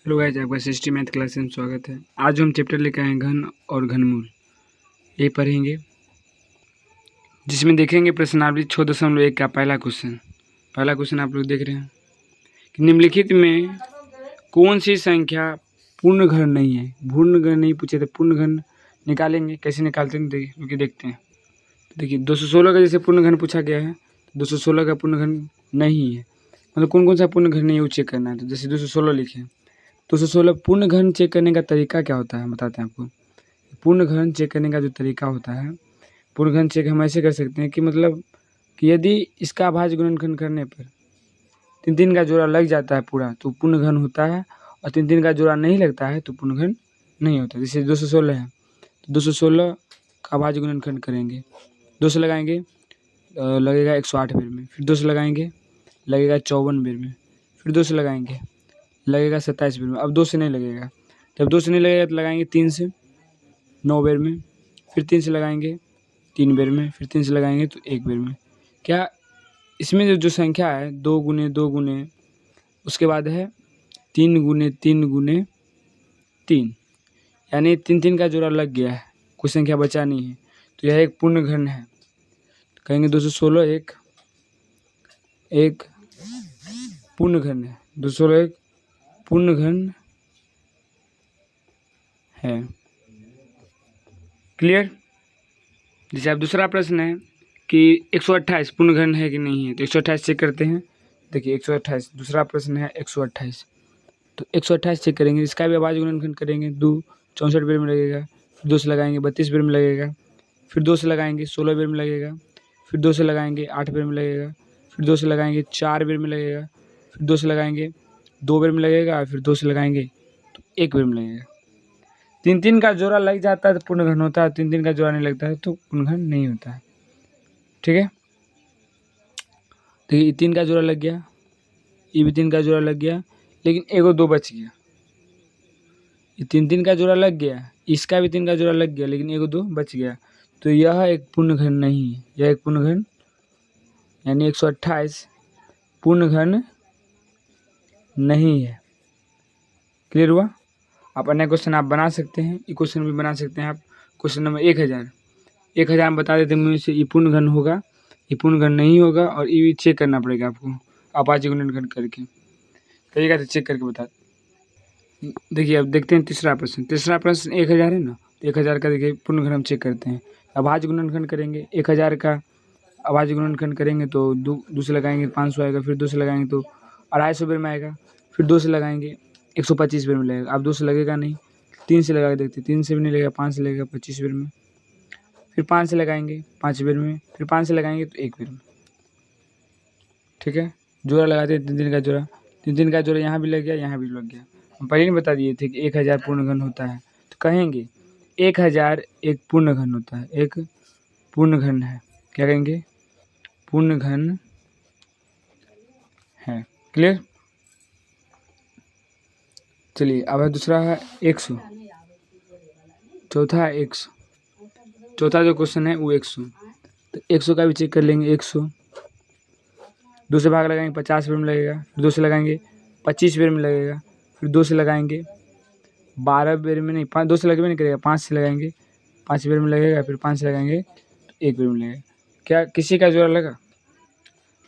Hello guys, आपका system math class में स्वागत है। आज हम चैप्टर लेकर आए हैं घन और घनमूल। ये पढ़ेंगे जिसमें देखेंगे प्रश्नावली 6.1 का पहला क्वेश्चन आप लोग देख रहे हैं कि निम्नलिखित में कौन सी संख्या पूर्ण घन नहीं है। पूर्ण घन नहीं पूछे थे, पूर्ण घन निकालेंगे। कैसे निकालते हैं देखते हैं। देखिए 216 का जैसे पूर्ण घन पूछा गया है, 216 का पूर्ण घन नहीं है। मतलब कौन कौन सा पूर्ण घन नहीं है वो चेक करना है। तो जैसे 216 लिखे 216 पूर्ण घन चेक करने का तरीका क्या होता है बताते हैं आपको। पूर्ण घन चेक करने का जो तरीका होता है, पूर्ण घन चेक हम ऐसे कर सकते हैं कि मतलब कि यदि इसका अभाज्य गुणनखंड करने पर 3 का जोड़ा लग जाता है पूरा तो पूर्ण घन होता है, और 3 का जोड़ा नहीं लगता है तो पूर्ण घन नहीं होता। जैसे 216 है तो 216 का अभाज्य गुणनखंड करेंगे, 2 से लगाएंगे लगेगा 108 बेर में, फिर 2 से लगाएंगे लगेगा 54 बेर में, फिर 2 से लगाएंगे लगेगा 27 बेर में। अब 2 से नहीं लगेगा, जब 2 से नहीं लगेगा तो लगाएंगे 3 से 9 बेर में, फिर 3 से लगाएंगे 3 बेर में, फिर 3 से लगाएंगे तो 1 बेर में। क्या इसमें जो संख्या है 2 गुने 2 गुने उसके बाद है 3 गुने 3 गुने 3, यानी 3 का जोड़ा लग गया है, कोई संख्या बचा नहीं है, तो यह एक पूर्ण घन है। तो कहेंगे 216 एक पूर्ण घन है, 216 एक पूर्ण घन है। क्लियर। जैसे अब दूसरा प्रश्न है कि 128 पूर्ण घन है कि नहीं है, तो 128 चेक करते हैं। देखिए 128 दूसरा प्रश्न है 128, तो 128 चेक करेंगे। इसका भी अभाज्य गुणनखंड करेंगे। 2 64 बेर में लगेगा, फिर 2 से लगाएंगे 32 बेर में लगेगा, फिर 2 से लगाएंगे 16 बेर में लगेगा, फिर 2 से लगाएंगे 8 बेर में लगेगा, फिर 2 से लगाएंगे 4 बेर में लगेगा, फिर 2 से लगाएंगे 2 बेर में लगेगा, फिर 2 से लगाएंगे तो 1 बेर में लगेगा। 3 का जोड़ा लग जाता है तो पूर्ण घन होता है, 3 का जोड़ा नहीं लगता है तो पूर्ण घन नहीं होता है। ठीक है, तो ये 3 का जोड़ा लग गया, ये भी 3 का जोड़ा लग गया, लेकिन एगो 2 बच गया। ये 3 का जोड़ा लग गया, इसका भी 3 का जोड़ा लग गया, लेकिन एगो 2 बच गया, तो यह एक पूर्ण घन नहीं है। यह एक पूर्ण घन यानी 128 पूर्ण घन नहीं है। क्लियर हुआ। आप अन्य क्वेश्चन आप बना सकते हैं, ये क्वेश्चन भी बना सकते हैं आप। क्वेश्चन नंबर 1000 में बता देते हैं मुझे से ये पूर्ण घन होगा, ये पूर्ण घन नहीं होगा, और ये भी चेक करना पड़ेगा आपको अभाज्य गुणनखंड करके। करिएगा तो चेक करके बता। देखिए अब देखते हैं तीसरा प्रश्न 1000 है ना, तो 1000 का देखिए पूर्ण घन हम चेक करते हैं। अभाज्य गुणनखंड करेंगे, 1000 का अभाज्य गुणनखंड करेंगे तो 2 से लगाएंगे 500 आएगा, फिर 2 से लगाएंगे तो 250 बेर में आएगा, फिर 2 से लगाएंगे 125 बेर में लगेगा। अब 2 से लगेगा नहीं, 3 से लगा के देखते हैं, 3 से भी नहीं लगेगा, 5 से लगेगा 25 बेर में, फिर 5 से लगाएंगे 5 बेर में, फिर 5 से लगाएंगे तो 1 बेर में। ठीक है, जोड़ा लगाते हैं 3 का जोड़ा, 3 का जोड़ा यहाँ भी लग गया, यहाँ भी लग गया। हम पहले नहीं बता दिए थे कि 1000 पूर्ण घन होता है, तो कहेंगे 1000 एक पूर्ण घन होता है, एक पूर्ण घन है। क्या कहेंगे? पूर्ण घन है। क्लियर। चलिए अब है दूसरा है 100, चौथा है 100, चौथा जो क्वेश्चन है वो 100, तो 100 का भी चेक कर लेंगे। 100 2 से भाग लगाएंगे 50 बेर में लगेगा, फिर 2 से लगाएंगे 25 बेर में लगेगा, फिर 2 से लगाएंगे 12 बेर में नहीं, 2 से लगेगा नहीं करेगा, 5 से लगाएंगे 5 बेर में लगेगा, फिर 5 से लगाएंगे तो 1 बेर में लगेगा। क्या किसी का जोड़ा लगा?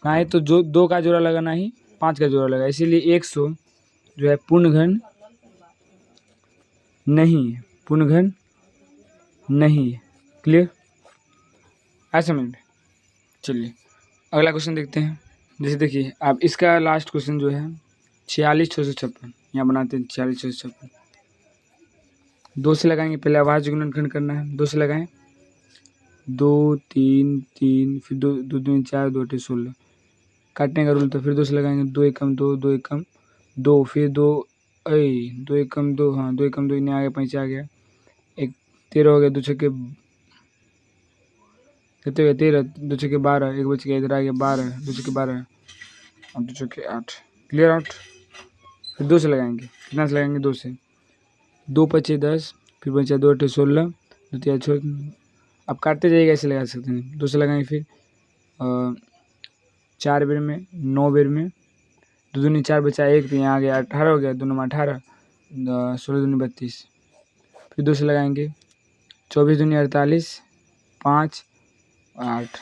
ना ही तो जो 2 का जोड़ा लगा, ना ही 5 का जोड़ा लगा, इसीलिए 100 जो है पूर्ण घन नहीं है, पूर्ण घन नहीं है। क्लियर है समझ में। चलिए अगला क्वेश्चन देखते हैं। जैसे देखिए आप इसका लास्ट क्वेश्चन जो है 46,656, यहाँ बनाते हैं 46,656। 2 से लगाएंगे, पहले अभाज्य गुणनखंड करना है। 2 से लगाएं 2 3 3, फिर 2 2 दूनी 4, 2 8 16, काटने का रूल। तो फिर 2 से लगाएंगे 2 एकम 2, 2 एकम 2, फिर 2 2 एकम 2, हाँ 2 एकम 2 इन्हें आ गया, 5 आ गया, 1 13 हो गया, 2 छक्के कितने हो गया 13, 2 छक्के 12, 1 बच गया, इधर आ गया 12, 2 छक्के 12 और 2 छक्के 8। Clear out. फिर 2 से लगाएंगे, कितना से लगाएंगे? 2 से, 2 पचे 10, फिर बचा 2 8 16, 2 3 6, आप काटते जाइएगा, ऐसे लगा सकते हैं। 2 से लगाएंगे, फिर 4 बेर में 9 बेर में, 2 दूनी 4 बचा 1, तो यहाँ आ गया 18 हो गया, 2 9 18, 16 दूनी 32, फिर 2 से लगाएंगे 24 दूनी 48, 5 8,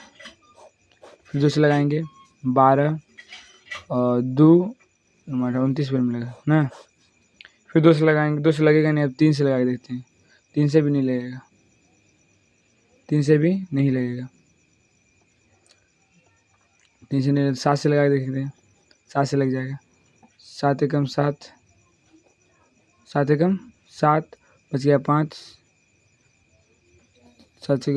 फिर 2 से लगाएंगे 12 और 2 29 बार मिलेगा ना। फिर 2 से लगाएंगे, 2 से लगेगा नहीं, अब 3 से लगा के देखते हैं। 3 से भी नहीं लगेगा, 3 से भी नहीं लगेगा, 3 से नहीं, 7 से लगा के देखते हैं, 7 से लग जाएगा। 7 एकम 7, 7 एकम 7, बच गया 5, 7 से